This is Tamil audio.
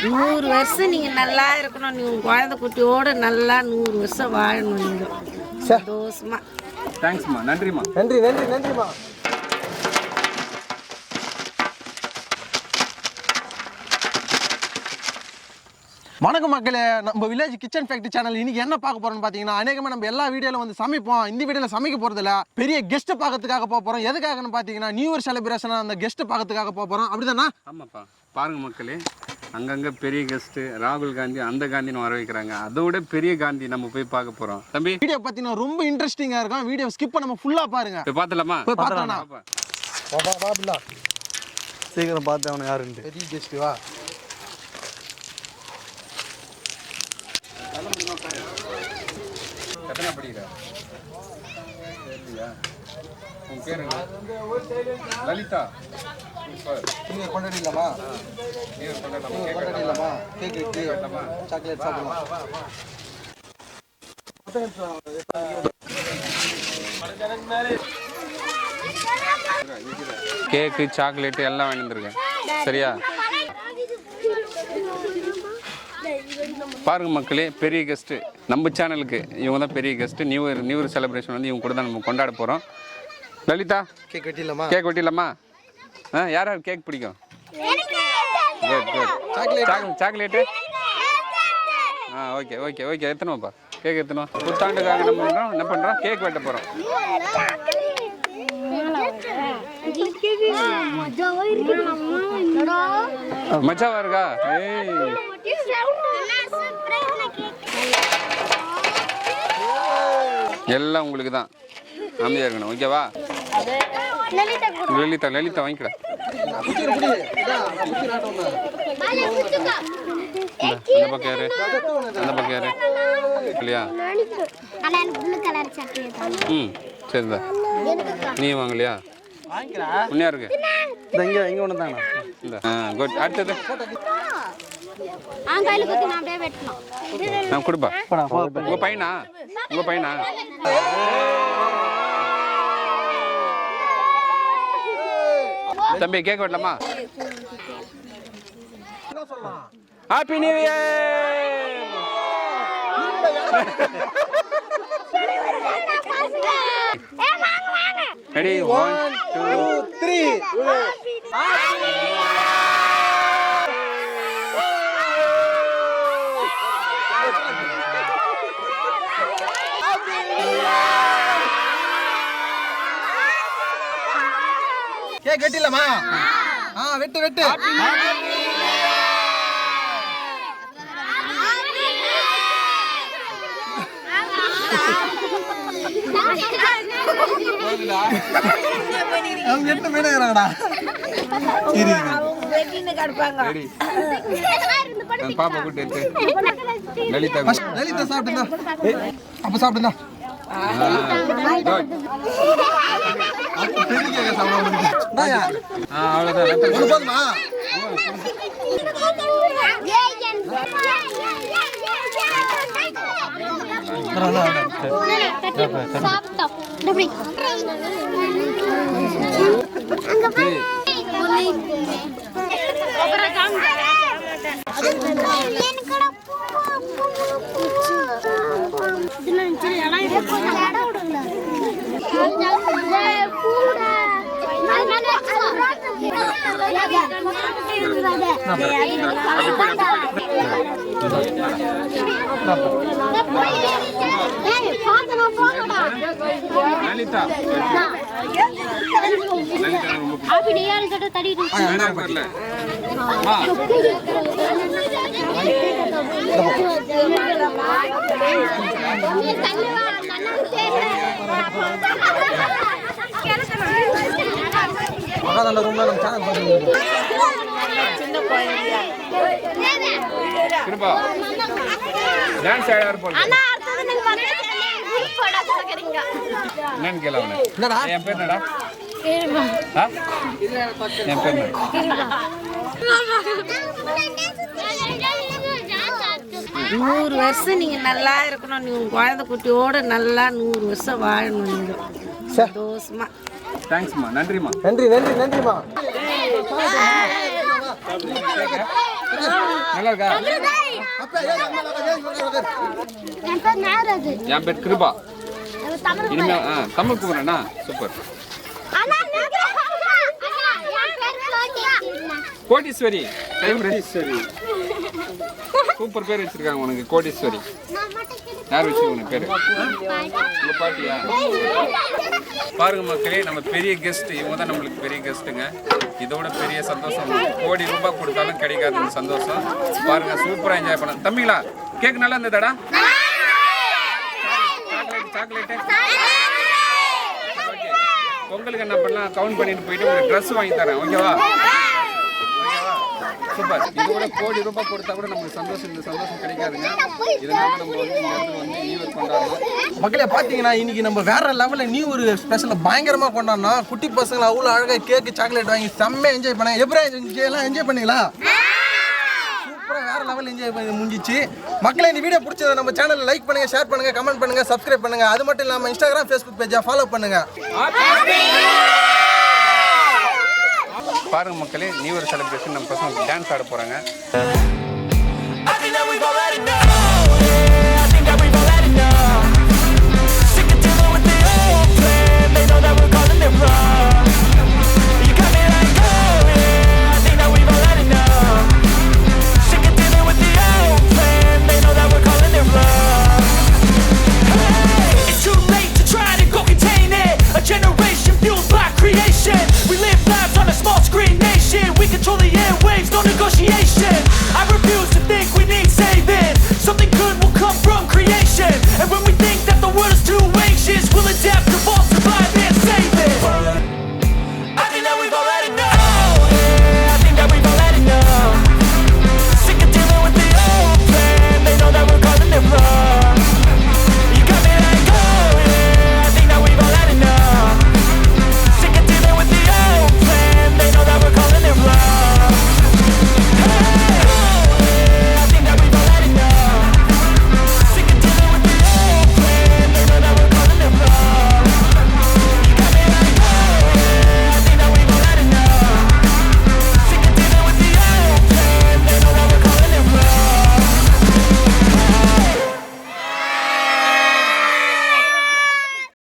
100 வருஷம் நீங்கள் நல்லா இருக்கணும். நீங்கள் குழந்தை குட்டியோடு நல்லா 100 வருஷம் வாழணும். நீங்கள் சந்தோஷமா. தேங்க்ஸ்மா. நன்றிம்மா. நன்றிம்மா. வணக்கம் மக்களே, நம்ம வில்லேஜ் கிச்சன் ஃபேக்டரி சேனல் இன்னைக்கு என்ன பார்க்க போறோம்னு பார்த்தீங்கன்னா, அநேகமாக நம்ம எல்லா வீடியோவில் வந்து சமைப்போம். இந்த வீடியோவில் சமைக்க போகிறதில்ல, பெரிய கெஸ்ட் பார்க்கறதுக்காக போக போகிறோம். எதுக்காகன்னு பார்த்தீங்கன்னா, நியூ இயர் செலிப்ரேஷன் அந்த கெஸ்ட் பார்க்கறதுக்காக போக போகிறோம். அப்படிதானா? ஆமாப்பா. பாருங்க மக்களே, அங்கங்கே பெரிய கெஸ்ட்டு ராகுல் காந்தி அந்த காந்தின்னு வர வைக்கிறாங்க. அதோட பெரிய காந்தி நம்ம போய் பார்க்க போகிறோம். தம்பி வீடியோ பார்த்தீங்கன்னா ரொம்ப இன்ட்ரெஸ்டிங்காக இருக்கும். வீடியோ ஸ்கிப் பண்ணாம ஃபுல்லாக பாருங்க. போய் பார்த்தலாமா? போய் பார்த்தலாம். சீக்கிரம் பார்த்து அவனை யாருன்னு. பெரிய கெஸ்ட் வா. எத்தனை படிக்கிற? உன் பேர் என்ன? லலிதா. நீங்கள் கொண்டாடிடலாமா? கொண்டாடிடலாமா? கேக்கு சாக்லேட் சாப்பிடலாம். கேக்கு சாக்லேட்டு எல்லாம் வாங்கி வந்துருக்கேன். சரியா? பாருங்க மக்களே, பெரிய கெஸ்ட்டு நம்ம சேனலுக்கு இவங்க தான் பெரிய கெஸ்ட்டு. நியூ இயர் செலிப்ரேஷன் வந்து இவங்க கூட தான் நம்ம கொண்டாட போகிறோம். லலிதா, கேக் வெட்டிடலாமா? கேக் வெட்டிடலாமா? யார் யார் கேக் பிடிக்கும்? Good. Chocolate okay okay okay. எத்தனைப்பா கேக்? எத்தனை புத்தாண்டுக்காக நம்ம என்ன பண்ணுறோம்? கேக் வெட்ட போகிறோம். மச்சாவா இருக்கா? ஏய் எல்லாம் உங்களுக்கு தான். அமைதியாக இருக்கணும். ஓகேவா? லலிதா வாங்கிக்கடா. அந்த பக்கம் யாரு? அந்த பக்கம் யாரு? இல்லையா? சரிதா. நீ வாங்கலையா? முன்னையா இருக்கு. இங்கே ஒன்று தாங்க. குட். அடுத்தது கொடுப்பா. உங்க பையனா? தம்பி கேக் வெட்டலாமா? Happy new year. ரெடி? 1 2 3. கேக் வெட்டிடலாமா? வெட்டு. பாப்பா கூட்டு லலிதா சாப்பிட்டுந்தா. அப்ப சாப்பிட்டுந்தா. அவ்வளோதான். டான்ஸ் ஆட போறோம். என்னன்னு கேளு அவனை. என் பேர் என்னடா? என் பேர் என்ன? 100 வருஷம் நீங்கள் நல்லா இருக்கணும். நீங்கள் குழந்தை குட்டியோடு நல்லா 100 வருஷம் வாழணும். நீங்கள் சந்தோஷமா. தேங்க்ஸ்மா. நன்றிம்மா. நன்றிம்மா. நல்லா இருக்கா? என் பேர் கிருபா. இனிமே தமிழ் கூறேண்ணா. சூப்பர். கோடீஸ்வரி. சூப்பர் பேர் வச்சிருக்காங்க உனக்கு, கோடீஸ்வரி. யார் வச்சுக்கோங்க பேரு? உங்க பாட்டியா? பாருங்க மக்களே, நம்ம பெரிய கெஸ்ட் இவங்க தான். நம்மளுக்கு பெரிய கெஸ்ட்டுங்க. இதோட பெரிய சந்தோஷம் கோடி ரூபாய் கொடுத்தாலும் கிடைக்காது இந்த சந்தோஷம். பாருங்க, சூப்பரா என்ஜாய் பண்ணலாம். தம்பிங்களா, கேக் நல்லா இருந்ததாடா? சாக்லேட்டு பொங்கலுக்கு என்ன பண்ணலாம், கவுண்ட் பண்ணிட்டு போயிட்டு ஒரு ட்ரெஸ் வாங்கி தரேன். ஓகேவா? சூப்பர். இதோட கோடி ரூபாய் கொடுத்தா கூட நமக்கு சந்தோஷம், இந்த சந்தோஷம் கிடைக்காதுங்க. இதனால நம்ம வந்து இந்த இடத்துல வந்து நியூ இயர் கொண்டாடுறோம். மக்களே பார்த்தீங்கன்னா இன்னைக்கு நம்ம வேற லெவலில் நியூ ஒரு ஸ்பெஷலில் பயங்கரமாக கொண்டாடணும். குட்டி பசங்களை அவ்வளோ அழகாக கேக்கு சாக்லேட் வாங்கி செம்மையாக என்ஜாய் பண்ணேன். எப்படி எல்லாம் என்ஜாய் பண்ணீங்களா? சூப்பராக வேற லெவல் என்ஜாய் பண்ணி முடிஞ்சிச்சு. மக்களே, இந்த வீடியோ பிடிச்சதை நம்ம சேனலில் லைக் பண்ணுங்க, ஷேர் பண்ணுங்க, கமெண்ட் பண்ணுங்க, சப்ஸ்கிரைப் பண்ணுங்க. அது மட்டும் இல்லாமல் இன்ஸ்டாகிராம், ஃபேஸ்புக் பேஜை ஃபாலோ பண்ணுங்க. பாருங்க மக்களே, நியூ இயர் செலிப்ரேஷன் நம்ம பசங்க டான்ஸ் ஆட போறாங்க.